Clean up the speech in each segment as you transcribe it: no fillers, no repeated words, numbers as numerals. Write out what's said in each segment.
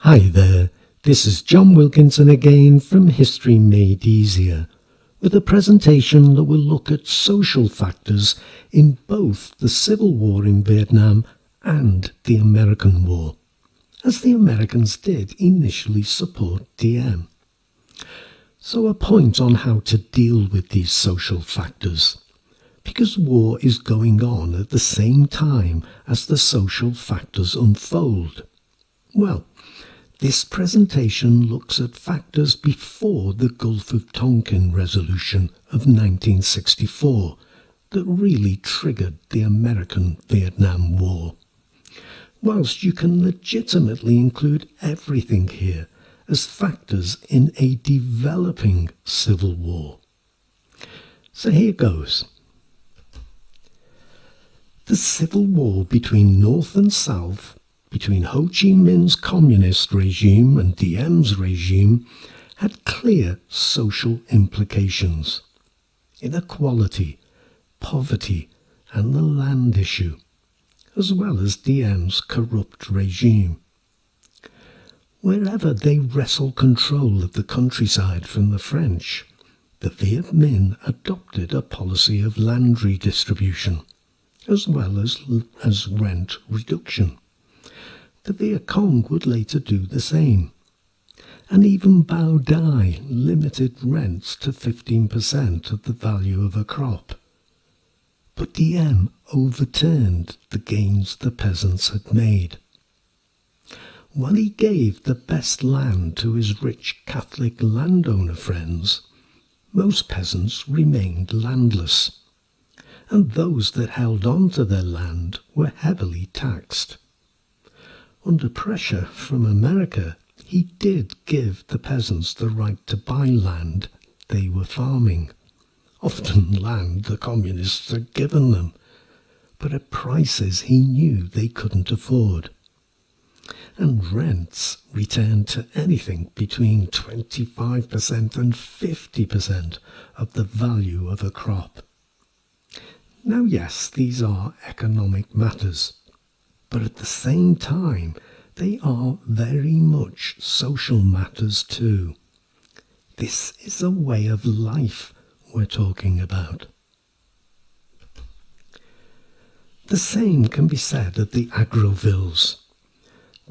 Hi there, this is John Wilkinson again from History Made Easier, with a presentation that will look at social factors in both the Civil War in Vietnam and the American War, as the Americans did initially support Diem. So a point on how to deal with these social factors, because war is going on at the same time as the social factors unfold. Well, this presentation looks at factors before the Gulf of Tonkin Resolution of 1964 that really triggered the American-Vietnam War, whilst you can legitimately include everything here as factors in a developing civil war. So here goes. The civil war between North and South, between Ho Chi Minh's communist regime and Diem's regime, had clear social implications. Inequality, poverty, and the land issue, as well as Diem's corrupt regime. Wherever they wrestled control of the countryside from the French, the Viet Minh adopted a policy of land redistribution, as well as rent reduction. The Viet Cong would later do the same, and even Bao Dai limited rents to 15% of the value of a crop. But Diem overturned the gains the peasants had made. While he gave the best land to his rich Catholic landowner friends, most peasants remained landless, and those that held on to their land were heavily taxed. Under pressure from America, he did give the peasants the right to buy land they were farming, often land the communists had given them, but at prices he knew they couldn't afford. And rents returned to anything between 25% and 50% of the value of a crop. Now yes, these are economic matters, but at the same time they are very much social matters too. This is a way of life we're talking about. The same can be said of the Agrovilles.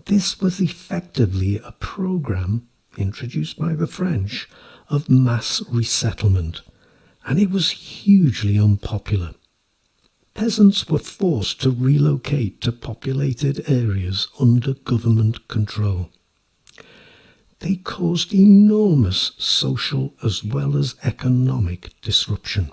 This was effectively a program introduced by the French of mass resettlement, and it was hugely unpopular. Peasants were forced to relocate to populated areas under government control. They caused enormous social as well as economic disruption.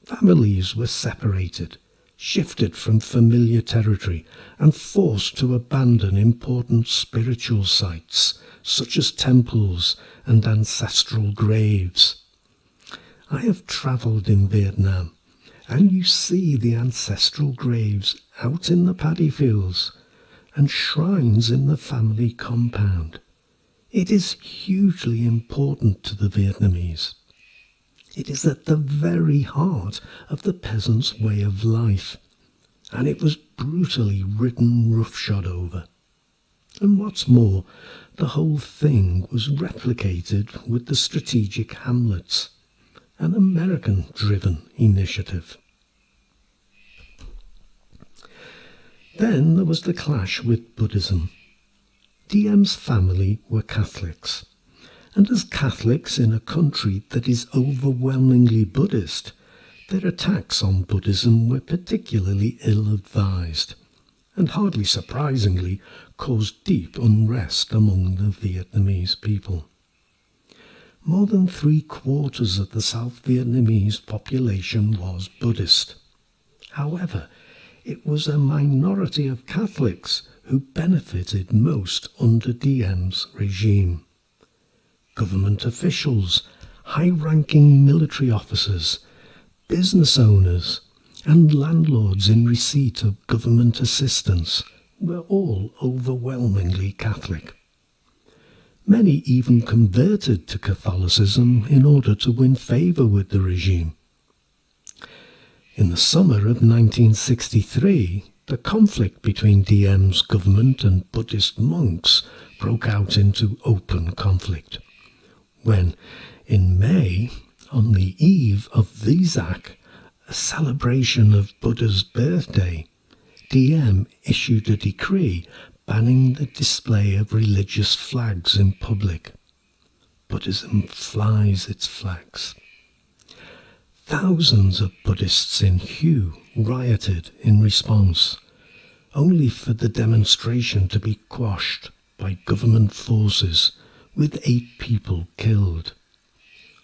Families were separated, shifted from familiar territory, and forced to abandon important spiritual sites such as temples and ancestral graves. I have travelled in Vietnam, and you see the ancestral graves out in the paddy fields and shrines in the family compound. It is hugely important to the Vietnamese. It is at the very heart of the peasants' way of life, and it was brutally ridden roughshod over. And what's more, the whole thing was replicated with the strategic hamlets, an American-driven initiative. Then there was the clash with Buddhism. Diem's family were Catholics, and as Catholics in a country that is overwhelmingly Buddhist, their attacks on Buddhism were particularly ill-advised, and hardly surprisingly caused deep unrest among the Vietnamese people. More than 3/4 of the South Vietnamese population was Buddhist. However, it was a minority of Catholics who benefited most under Diem's regime. Government officials, high-ranking military officers, business owners, and landlords in receipt of government assistance were all overwhelmingly Catholic. Many even converted to Catholicism in order to win favour with the regime. In the summer of 1963, the conflict between Diem's government and Buddhist monks broke out into open conflict, when, in May, on the eve of Vesak, a celebration of Buddha's birthday, Diem issued a decree banning the display of religious flags in public. Buddhism flies its flags. Thousands of Buddhists in Hue rioted in response, only for the demonstration to be quashed by government forces, with 8 people killed.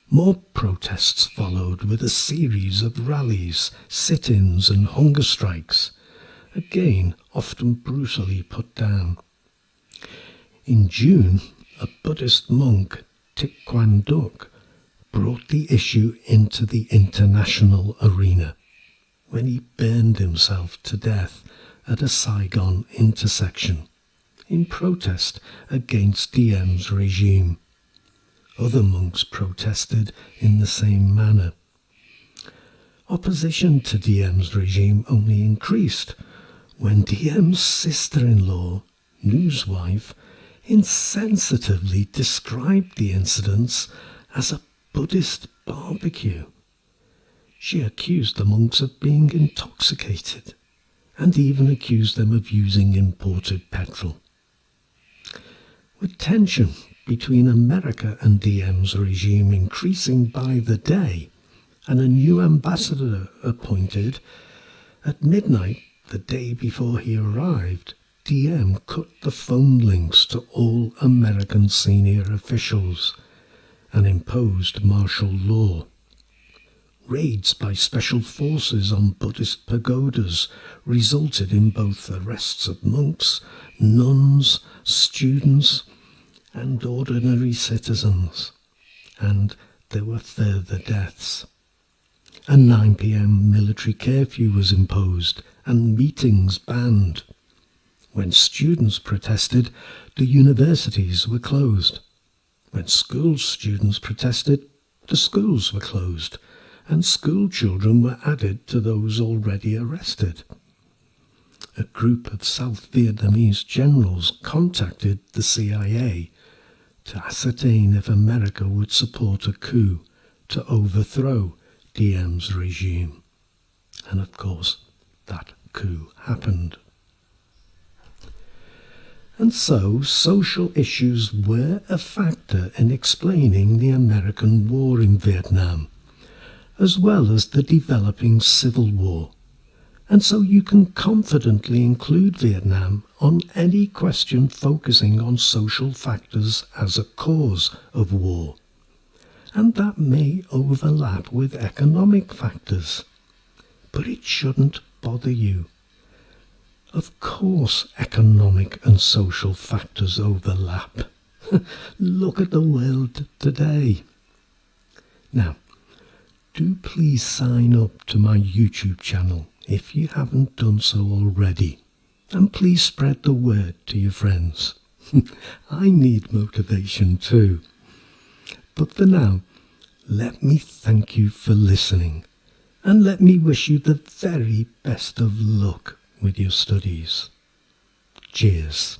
More protests followed, with a series of rallies, sit-ins and hunger strikes, again often brutally put down. In June, a Buddhist monk, Thich Quan Duc, brought the issue into the international arena when he burned himself to death at a Saigon intersection in protest against Diem's regime. Other monks protested in the same manner. Opposition to Diem's regime only increased when Diem's sister-in-law, Nu's wife, insensitively described the incidents as a Buddhist barbecue. She accused the monks of being intoxicated and even accused them of using imported petrol. With tension between America and Diem's regime increasing by the day, and a new ambassador appointed, at midnight the day before he arrived, Diem cut the phone links to all American senior officials and imposed martial law. Raids by special forces on Buddhist pagodas resulted in both arrests of monks, nuns, students, and ordinary citizens, and there were further deaths. A 9 p.m. military curfew was imposed and meetings banned. When students protested, the universities were closed. When school students protested, the schools were closed, and school children were added to those already arrested. A group of South Vietnamese generals contacted the CIA to ascertain if America would support a coup to overthrow Diem's regime. And of course, that coup happened. And so, social issues were a factor in explaining the American war in Vietnam, as well as the developing Civil War. And so you can confidently include Vietnam on any question focusing on social factors as a cause of war. And that may overlap with economic factors, but it shouldn't bother you. Of course economic and social factors overlap. Look at the world today. Now, do please sign up to my YouTube channel if you haven't done so already, and please spread the word to your friends. I need motivation too. But for now, let me thank you for listening, and let me wish you the very best of luck with your studies. Cheers.